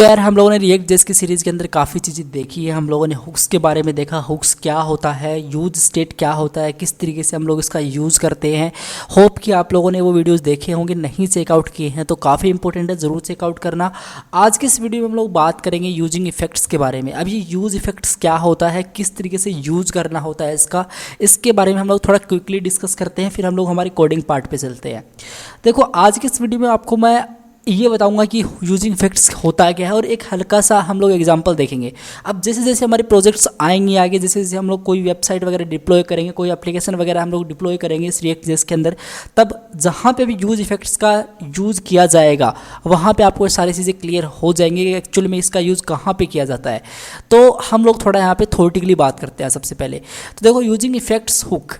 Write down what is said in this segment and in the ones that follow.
तो यार हम लोगों ने रिएक्ट जेएस की सीरीज़ के अंदर काफ़ी चीज़ें देखी है। हम लोगों ने हुक्स के बारे में देखा, हुक्स क्या होता है, यूज स्टेट क्या होता है, किस तरीके से हम लोग इसका यूज़ करते हैं। होप कि आप लोगों ने वो वीडियोस देखे होंगे, नहीं चेकआउट किए हैं तो काफ़ी इंपॉर्टेंट है, ज़रूर चेकआउट करना। आज के इस वीडियो में हम लोग बात करेंगे यूजिंग इफेक्ट्स के बारे में। अब ये यूज़ इफेक्ट्स क्या होता है, किस तरीके से यूज़ करना होता है इसके बारे में हम लोग थोड़ा क्विकली डिस्कस करते हैं, फिर हम लोग हमारी कोडिंग पार्ट पर चलते हैं। देखो आज के इस वीडियो में आपको मैं ये बताऊंगा कि यूजिंग इफेक्ट्स होता क्या है और एक हल्का सा हम लोग एग्जांपल देखेंगे। अब जैसे जैसे हमारे प्रोजेक्ट्स आएंगे आगे, जैसे जैसे हम लोग कोई वेबसाइट वगैरह डिप्लॉय करेंगे, कोई एप्लीकेशन वगैरह हम लोग डिप्लॉय करेंगे इस रिएक्ट जेएस के अंदर, तब जहाँ पे भी यूज इफेक्ट्स का यूज़ किया जाएगा वहाँ पे आपको सारी चीज़ें क्लियर हो जाएंगी कि एक्चुअली में इसका यूज़ कहाँ पर किया जाता है। तो हम लोग थोड़ा यहाँ पर थ्योरेटिकली बात करते हैं। सबसे पहले तो देखो यूजिंग इफेक्ट्स हुक,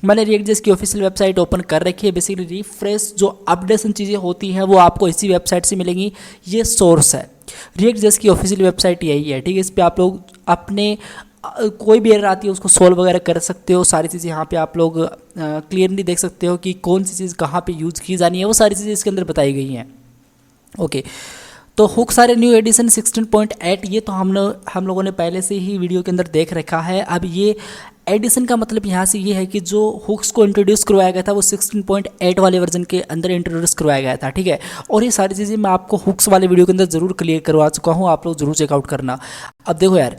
मैंने रिएक्ट जेएस की ऑफिशियल वेबसाइट ओपन कर रखी है। बेसिकली रिफ्रेश जो अपडेशन चीज़ें होती हैं वो आपको इसी वेबसाइट से मिलेंगी। ये सोर्स है, रिएक्ट जेएस की ऑफिशियल वेबसाइट यही है, ठीक है। इस पर आप लोग अपने कोई भी एरर आती है उसको सॉल्व वगैरह कर सकते हो। सारी चीज़ें यहाँ पे आप लोग क्लियरली देख सकते हो कि कौन सी चीज़ कहाँ पे यूज़ की जानी है, वो सारी चीज़ें इसके अंदर बताई गई हैं। ओके, तो हुक सारे न्यू एडिशन 16.8 ये तो हम लोगों ने पहले से ही वीडियो के अंदर देख रखा है। अब ये एडिशन का मतलब यहाँ से ये है कि जो हुक्स को इंट्रोड्यूस करवाया गया था वो 16.8 वाले वर्जन के अंदर इंट्रोड्यूस करवाया गया था, ठीक है। और ये सारी चीज़ें मैं आपको हुक्स वाले वीडियो के अंदर ज़रूर क्लियर करवा चुका हूँ, आप लोग ज़रूर चेकआउट करना। अब देखो यार,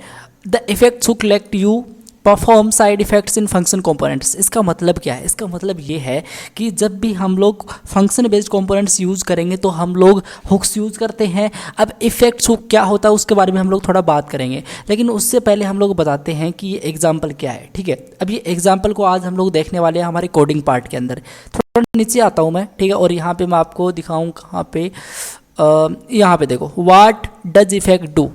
the effects hook let you perform side effects in function components. इसका मतलब क्या है? इसका मतलब ये है कि जब भी हम लोग फंक्शन बेस्ड कंपोनेंट्स यूज़ करेंगे तो हम लोग हुक्स यूज़ करते हैं। अब इफेक्ट्स हुक क्या होता है उसके बारे में हम लोग थोड़ा बात करेंगे, लेकिन उससे पहले हम लोग बताते हैं कि ये एग्जाम्पल क्या है, ठीक है। अब ये एग्जाम्पल को आज हम लोग देखने वाले हैं हमारे कोडिंग पार्ट के अंदर। थोड़ा नीचे आता हूँ मैं, ठीक है, और यहाँ पर मैं आपको दिखाऊँ कहाँ पे, यहाँ पे देखो, what does effect do,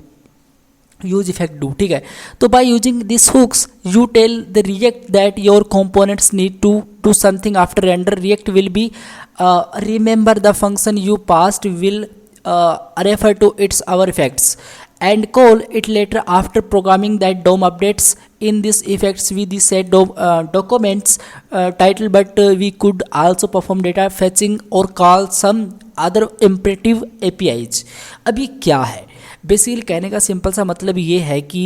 use effect do, ठीक है। तो by using this hooks you tell the React that your components need to do something after render. React will be remember the function you passed will refer to its our effects and call it later after programming that DOM updates. In this effects we the set documents title, but we could also perform data fetching or call some other imperative APIs. अब ये क्या है? Basically कहने का simple सा मतलब ये है कि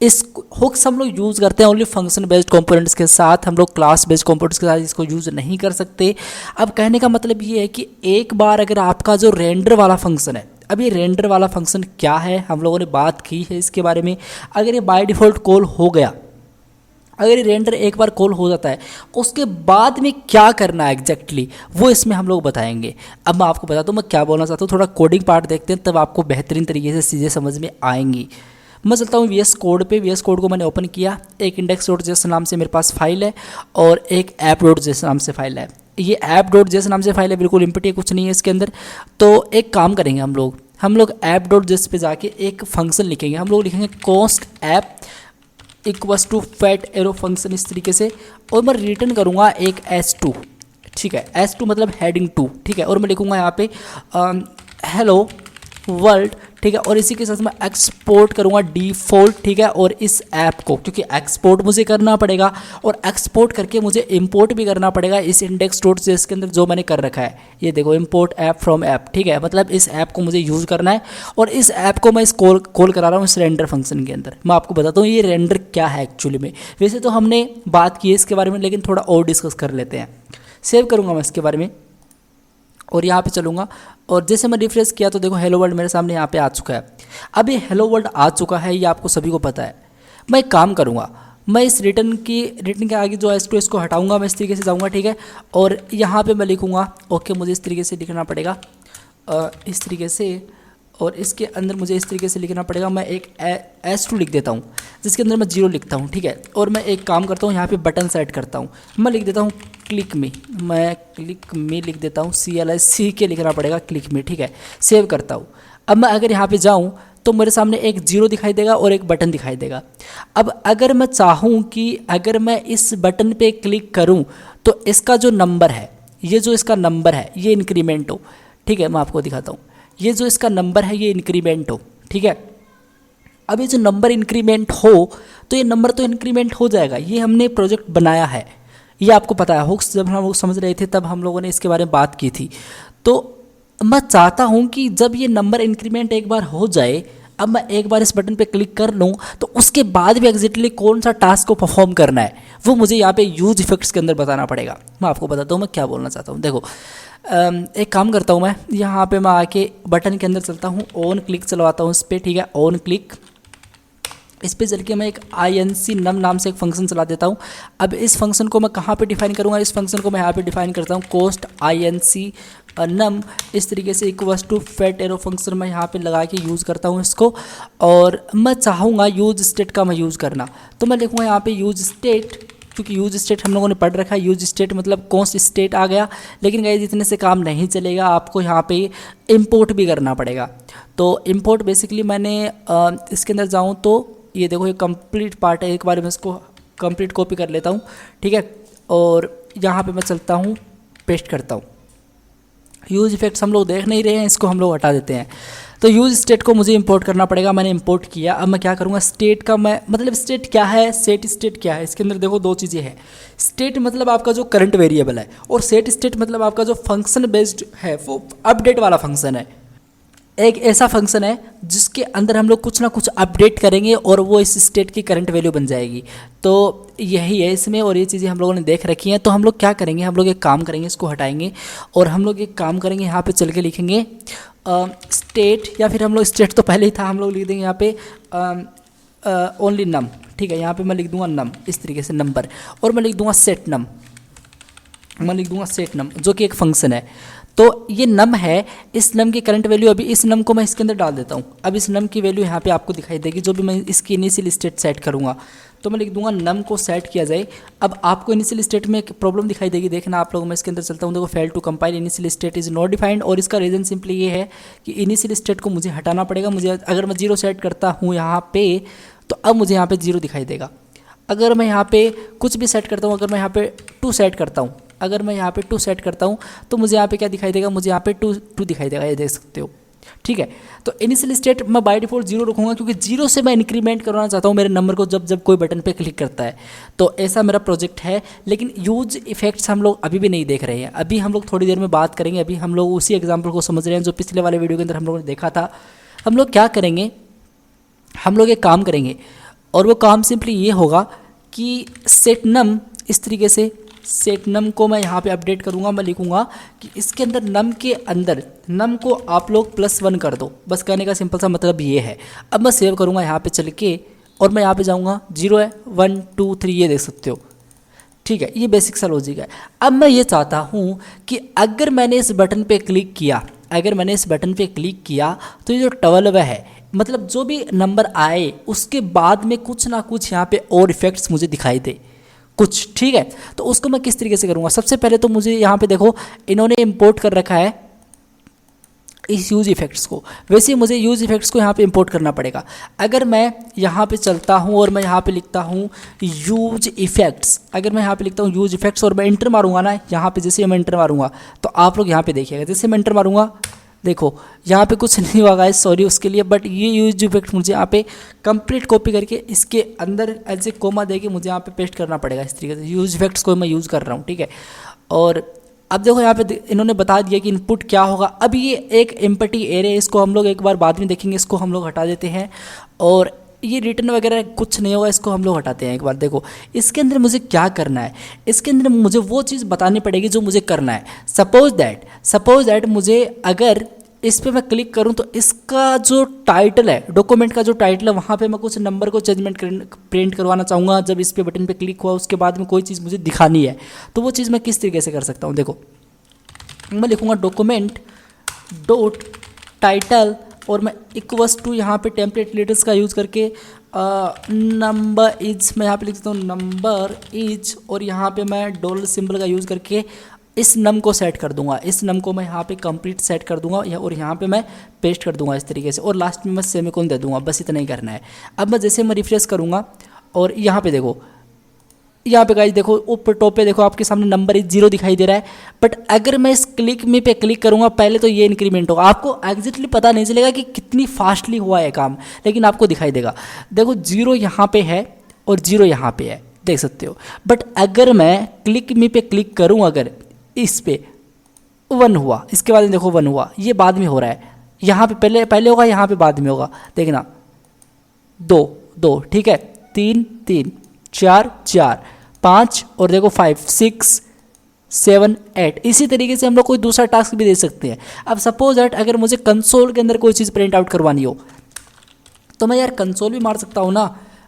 इस हुक्स हम लोग यूज़ करते हैं ओनली फंक्शन बेस्ड कंपोनेंट्स के साथ, हम लोग क्लास बेस्ड कंपोनेंट्स के साथ इसको यूज़ नहीं कर सकते। अब कहने का मतलब ये है कि एक बार अगर आपका जो रेंडर वाला फंक्शन है, अब ये रेंडर वाला फंक्शन क्या है हम लोगों ने बात की है इसके बारे में। अगर ये बाय डिफ़ॉल्ट कॉल हो गया, अगर ये रेंडर एक बार कॉल हो जाता है, उसके बाद में क्या करना है एग्जैक्टली वो इसमें हम लोग बताएंगे। अब मैं आपको बताता हूँ मैं क्या बोलना चाहता हूँ, थोड़ा कोडिंग पार्ट देखते हैं तब आपको बेहतरीन तरीके से चीज़ें समझ में आएंगी। मैं चलता हूँ VS कोड पे। VS कोड को मैंने ओपन किया, एक index.js नाम से मेरे पास फाइल है और एक app.js नाम से फाइल है। ये app.js नाम से फाइल है, बिल्कुल इम्पटी है, कुछ नहीं है इसके अंदर। तो एक काम करेंगे हम लोग app.js पे जाके एक फंक्शन लिखेंगे। हम लोग लिखेंगे const app equals to fat arrow function इस तरीके से, और मैं रिटर्न करूँगा एक S2, ठीक है। S2 मतलब हेडिंग 2, ठीक है। और मैं लिखूँगा यहाँ पे हेलो वर्ल्ड, ठीक है। और इसी के साथ मैं एक्सपोर्ट करूँगा डिफ़ॉल्ट, ठीक है। और इस ऐप को क्योंकि एक्सपोर्ट मुझे करना पड़ेगा और एक्सपोर्ट करके मुझे इंपोर्ट भी करना पड़ेगा इस index.js के अंदर जो मैंने कर रखा है। ये देखो इंपोर्ट ऐप फ्रॉम ऐप, ठीक है। मतलब इस ऐप को मुझे यूज़ करना है और इस ऐप को मैं इस कॉल करा रहा हूँ इस रेंडर फंक्शन के अंदर। मैं आपको बताता हूँ ये रेंडर क्या है एक्चुअली में। वैसे तो हमने बात की है इसके बारे में, लेकिन थोड़ा और डिस्कस कर लेते हैं। सेव करूँगा मैं इसके बारे में और यहाँ पे चलूँगा, और जैसे मैं रिफ्रेश किया तो देखो हेलो वर्ल्ड मेरे सामने यहाँ पे आ चुका है। अब ये हेलो वर्ल्ड आ चुका है, ये आपको सभी को पता है। मैं एक काम करूँगा, मैं इस रिटर्न के आगे जो S2 इसको हटाऊँगा, मैं इस तरीके से जाऊँगा, ठीक है। और यहाँ पे मैं लिखूँगा ओके, मुझे इस तरीके से लिखना पड़ेगा, इस तरीके से, और इसके अंदर मुझे इस तरीके से लिखना पड़ेगा। मैं एक S2 लिख देता हूँ जिसके अंदर मैं 0 लिखता हूँ, ठीक है। और मैं एक काम करता हूँ, यहाँ पे बटन सेट करता हूँ, मैं लिख देता हूँ क्लिक मी, मैं क्लिक मी लिख देता हूँ, CLIC लिखना पड़ेगा क्लिक मी, ठीक है। सेव करता हूँ। अब मैं अगर यहाँ पे जाऊँ तो मेरे सामने एक 0 दिखाई देगा और एक बटन दिखाई देगा। अब अगर मैं चाहूँ कि अगर मैं इस बटन पे क्लिक करूँ तो इसका जो नंबर है, ये जो इसका नंबर है ये इंक्रीमेंट हो, ठीक है। मैं आपको दिखाता हूँ, ये जो इसका नंबर है ये इंक्रीमेंट हो, ठीक है। अब ये जो नंबर इंक्रीमेंट हो तो ये नंबर तो इंक्रीमेंट हो जाएगा, ये हमने प्रोजेक्ट बनाया है, ये आपको पता है। हुक्स जब हम लोग समझ रहे थे तब हम लोगों ने इसके बारे में बात की थी। तो मैं चाहता हूँ कि जब ये नंबर इंक्रीमेंट एक बार हो जाए, अब मैं एक बार इस बटन पे क्लिक कर लूँ तो उसके बाद भी एग्जैक्टली कौन सा टास्क को परफॉर्म करना है वो मुझे यहाँ पे यूज इफेक्ट्स के अंदर बताना पड़ेगा। मैं आपको बताता हूँ मैं क्या बोलना चाहता हूँ। देखो एक काम करता हूँ, मैं यहाँ पे मैं आके बटन के अंदर चलता हूँ, ऑन क्लिक चलवाता हूँ इस पर, ठीक है, ऑन क्लिक। इस पे चल के मैं एक inc नम नाम से एक फंक्शन चला देता हूँ। अब इस फंक्शन को मैं कहाँ पे डिफाइन करूँगा, इस फंक्शन को मैं यहाँ पे डिफाइन करता हूँ कोस्ट inc नम, इस तरीके से equals to fat arrow function मैं यहाँ पे लगा के यूज़ करता हूँ इसको। और मैं चाहूँगा यूज स्टेट का मैं यूज़ करना, तो मैं लिखूँगा यहाँ पे यूज स्टेट, क्योंकि यूज स्टेट हम लोगों ने पढ़ रखा है, यूज स्टेट मतलब कौन स्टेट आ गया। लेकिन गाइस इतने से काम नहीं चलेगा, आपको यहाँ पे इंपोर्ट भी करना पड़ेगा। तो इंपोर्ट बेसिकली मैंने इसके अंदर जाऊँ तो ये देखो ये कंप्लीट पार्ट है, एक बार मैं इसको कंप्लीट कॉपी कर लेता हूँ, ठीक है, और यहाँ पे मैं चलता हूँ पेस्ट करता हूँ। यूज इफेक्ट्स हम लोग देख नहीं रहे हैं, इसको हम लोग हटा देते हैं। तो यूज स्टेट को मुझे इंपोर्ट करना पड़ेगा, मैंने इंपोर्ट किया। अब मैं क्या करूँगा, स्टेट का मैं मतलब स्टेट क्या है, सेट स्टेट क्या है, इसके अंदर देखो दो चीज़ें हैं। स्टेट मतलब आपका जो करंट वेरिएबल है, और सेट स्टेट मतलब आपका जो फंक्शन बेस्ड है, वो अपडेट वाला फंक्शन है। एक ऐसा फंक्शन है जिसके अंदर हम लोग कुछ ना कुछ अपडेट करेंगे और वो इस स्टेट की करंट वैल्यू बन जाएगी। तो यही है इसमें, और ये चीज़ें हम लोगों ने देख रखी हैं। तो हम लोग क्या करेंगे, हम लोग एक काम करेंगे, इसको हटाएंगे और हम लोग एक काम करेंगे, यहाँ पे चल के लिखेंगे स्टेट, या फिर हम लोग स्टेट तो पहले ही था, हम लोग लिख देंगे यहाँ पे ओनली नम, ठीक है। यहाँ पे मैं लिख दूंगा नम इस तरीके से नंबर, और मैं लिख दूंगा सेट नम, मैं लिख दूंगा सेट नम जो कि एक फंक्शन है। तो ये नम है, इस नम की करंट वैल्यू, अभी इस नम को मैं इसके अंदर डाल देता हूँ। अब इस नम की वैल्यू यहाँ पे आपको दिखाई देगी, जो भी मैं इसकी इनिशियल स्टेट सेट करूँगा। तो मैं लिख दूंगा नम को सेट किया जाए। अब आपको इनिशियल स्टेट में एक प्रॉब्लम दिखाई देगी, देखना आप लोग, मैं इसके अंदर चलता हूँ, देखो fail to compile initial state is not defined. और इसका रीज़न सिंपली ये है कि इनिशियल स्टेट को मुझे हटाना पड़ेगा। मुझे अगर मैं 0 सेट करता हूँ यहाँ पे, तो अब मुझे यहाँ पे 0 दिखाई देगा। अगर मैं यहाँ पे कुछ भी सेट करता हूँ, अगर मैं यहाँ पे 2 सेट करता हूँ, अगर मैं यहाँ पे 2 सेट करता हूँ, तो मुझे यहाँ पे क्या दिखाई देगा, मुझे यहाँ पे 2 दिखाई देगा, ये देख सकते हो, ठीक है। तो इनिशियल स्टेट मैं बाय डिफॉल्ट 0 रखूँगा, क्योंकि 0 से मैं इंक्रीमेंट करवाना चाहता हूँ मेरे नंबर को जब कोई बटन पे क्लिक करता है। तो ऐसा मेरा प्रोजेक्ट है। लेकिन यूज इफेक्ट्स हम लोग अभी भी नहीं देख रहे हैं, अभी हम लोग थोड़ी देर में बात करेंगे। अभी हम लोग उसी एग्जाम्पल को समझ रहे हैं जो पिछले वाले वीडियो के अंदर हम लोगों ने देखा था। हम लोग क्या करेंगे, हम लोग एक काम करेंगे, और वो काम सिंपली ये होगा कि सेट नम, इस तरीके से सेट नम को मैं यहाँ पे अपडेट करूँगा। मैं लिखूँगा कि इसके अंदर नम के अंदर नम को आप लोग +1 कर दो, बस कहने का सिंपल सा मतलब ये है। अब मैं सेव करूँगा यहाँ पे चल के, और मैं यहाँ पे जाऊँगा, 0 है, 1 2 3, ये देख सकते हो, ठीक है। ये बेसिक सा लॉजिक है। अब मैं ये चाहता हूँ कि अगर मैंने इस बटन पे क्लिक किया, अगर मैंने इस बटन पे क्लिक किया, तो ये जो 12 है, मतलब जो भी नंबर आए उसके बाद में कुछ ना कुछ यहाँ पे और इफेक्ट्स मुझे दिखाई दे कुछ, ठीक है। तो उसको मैं किस तरीके से करूँगा, सबसे पहले तो मुझे यहाँ पे देखो इन्होंने इंपोर्ट कर रखा है इस यूज इफेक्ट्स को, वैसे मुझे यूज इफेक्ट्स को यहाँ पे इंपोर्ट करना पड़ेगा। अगर मैं यहाँ पे चलता हूँ और मैं यहाँ पे लिखता हूँ यूज इफेक्ट्स, अगर मैं यहाँ पे लिखता हूँ यूज इफेक्ट्स और मैं इंटर मारूंगा ना, यहाँ पे जैसे मैं इंटर मारूंगा, तो आप लोग यहाँ पे देखिएगा, जैसे मैं इंटर मारूंगा, देखो यहाँ पे कुछ नहीं हुआ गाइस, सॉरी उसके लिए। बट ये यूज इफेक्ट मुझे यहाँ पे कंप्लीट कॉपी करके इसके अंदर एज ए कोमा देके मुझे यहाँ पे पेस्ट करना पड़ेगा। इस तरीके से यूज इफेक्ट्स को मैं यूज़ कर रहा हूँ, ठीक है। और अब देखो यहाँ पे इन्होंने बता दिया कि इनपुट क्या होगा। अब ये एक एम्पटी एरे, इसको हम लोग एक बार बाद में देखेंगे, इसको हम लोग हटा देते हैं। और ये रिटर्न वगैरह कुछ नहीं होगा, इसको हम लोग हटाते हैं एक बार। देखो इसके अंदर मुझे क्या करना है, इसके अंदर मुझे वो चीज़ बतानी पड़ेगी जो मुझे करना है। सपोज दैट मुझे अगर इस पर मैं क्लिक करूं तो इसका जो टाइटल है, डॉक्यूमेंट का जो टाइटल है, वहाँ पे मैं कुछ नंबर को जजमेंट प्रिंट करवाना चाहूँगा। जब इस पे बटन पे क्लिक हुआ उसके बाद में कोई चीज़ मुझे दिखानी है, तो वो चीज़ मैं किस तरीके से कर सकता हूँ। देखो मैं लिखूँगा डॉक्यूमेंट डॉट टाइटल, और मैं इक्वल्स टू यहाँ पे टेम्पलेट लेटर्स का यूज़ करके नंबर इज, मैं यहाँ पे लिख देता हूँ नंबर इज, और यहाँ पे मैं डॉलर सिंबल का यूज़ करके इस नम को सेट कर दूंगा। इस नम को मैं यहाँ पे कंप्लीट सेट कर दूंगा, और यहाँ पे मैं पेस्ट कर दूंगा इस तरीके से, और लास्ट में मैं सेमीकोलन दे दूंगा। बस इतना ही करना है। अब मैं जैसे मैं रिफ्रेश करूँगा, और यहाँ पे देखो, यहाँ पे गाइस देखो ऊपर टॉप पे देखो आपके सामने नंबर इज 0 दिखाई दे रहा है। बट अगर मैं इस क्लिक में पे क्लिक करूँगा, पहले तो ये इंक्रीमेंट होगा, आपको एग्जैक्टली पता नहीं चलेगा कि कितनी फास्टली हुआ है काम, लेकिन आपको दिखाई देगा। देखो 0 यहाँ पे है और 0 यहाँ पे है, देख सकते हो। बट अगर मैं क्लिक में पे क्लिक करूँ, अगर इस पे, 1 हुआ, इसके बाद में देखो 1 हुआ, ये बाद में हो रहा है, यहाँ पे पहले पहले होगा, यहाँ पे बाद में होगा, देखना 2 2, ठीक है, 3 3, 4 4, 5 और देखो 5 6 7 8। इसी तरीके से हम लोग कोई दूसरा टास्क भी दे सकते हैं। अब सपोज दैट अगर मुझे कंसोल के अंदर कोई चीज़ प्रिंट आउट करवानी हो तो मैं यार कंसोल भी मार सकता हूँ ना,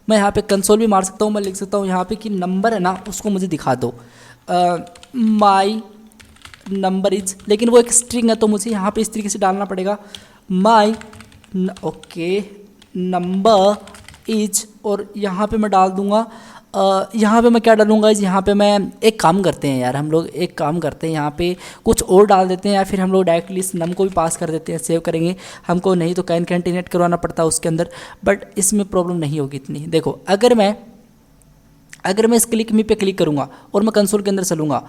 मैं यहाँ पे कंसोल भी मार सकता हूँ, मैं लिख सकता हूँ यहाँ पे कि नंबर है ना उसको मुझे दिखा दो, माई नंबर इज, लेकिन वो एक स्ट्रिंग है तो मुझे यहाँ पे इस तरीके से डालना पड़ेगा, माई ओके नंबर इज, और यहाँ पे मैं डाल दूँगा, यहाँ पे मैं क्या डालूँगा, यहाँ पे मैं एक काम करते हैं यार, हम लोग एक काम करते हैं, यहाँ पे कुछ और डाल देते हैं, या फिर हम लोग डायरेक्टली इस नम को भी पास कर देते हैं, सेव करेंगे, हमको नहीं तो कैन कैंटिनेट करवाना पड़ता है उसके अंदर, बट इसमें प्रॉब्लम नहीं होगी इतनी। देखो अगर मैं इस क्लिक मी पे क्लिक करूँगा और मैं कंसोल के अंदर चलूँगा,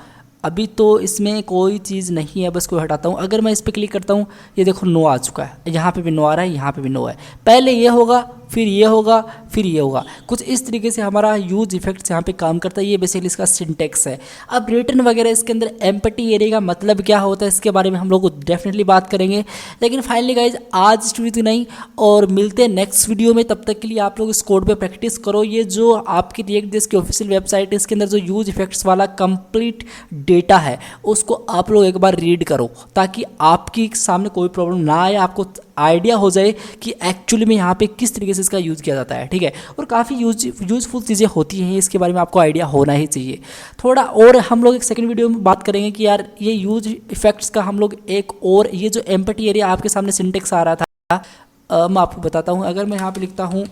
अभी तो इसमें कोई चीज़ नहीं है, बस कोई हटाता हूँ, अगर मैं इस पर क्लिक करता हूँ ये देखो नो आ चुका है, यहाँ पे भी नो आ रहा है, यहाँ पे भी नो है, पहले ये होगा फिर ये होगा फिर ये होगा, कुछ इस तरीके से हमारा यूज इफेक्ट्स यहाँ पे काम करता है। ये बेसिकली इसका सिंटेक्स है। अब रिटर्न वगैरह इसके अंदर एम्पटी एरिया का मतलब क्या होता है इसके बारे में हम लोग डेफिनेटली बात करेंगे, लेकिन फाइनली गाइज आज इस वीडियो नहीं, और मिलते हैं नेक्स्ट वीडियो में, तब तक के लिए आप लोग इस कोड पे प्रैक्टिस करो। ये जो आपकी रिएक्ट जेएस की ऑफिशियल वेबसाइट है इसके अंदर जो यूज इफेक्ट्स वाला कंप्लीट डेटा है उसको आप लोग एक बार रीड करो ताकि आपकी सामने कोई प्रॉब्लम ना आए, आपको आइडिया हो जाए कि एक्चुअली में यहाँ पे किस तरीके से इसका यूज़ किया जाता है, ठीक है। और काफ़ी यूजफुल चीज़ें होती हैं, इसके बारे में आपको आइडिया होना ही चाहिए थोड़ा। और हम लोग एक सेकंड वीडियो में बात करेंगे कि यार ये यूज इफेक्ट्स का हम लोग एक और ये जो एम्पटी एरिया आपके सामने सिंटेक्स आ रहा था, मैं आपको बताता हूँ। अगर मैं यहाँ पर लिखता हूँ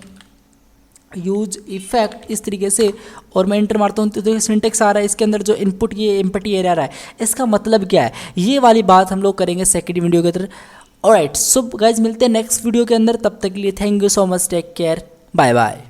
यूज इफेक्ट इस तरीके से और मैं इंटर मारता हूँ तो सिंटेक्स आ रहा है, इसके अंदर जो इनपुट ये एम्पटी एरिया आ रहा है इसका मतलब क्या है, ये वाली बात हम लोग करेंगे सेकंड वीडियो के अंदर। ऑलराइट, सो गाइज मिलते हैं नेक्स्ट वीडियो के अंदर, तब तक के लिए thank you so much, take care, bye bye.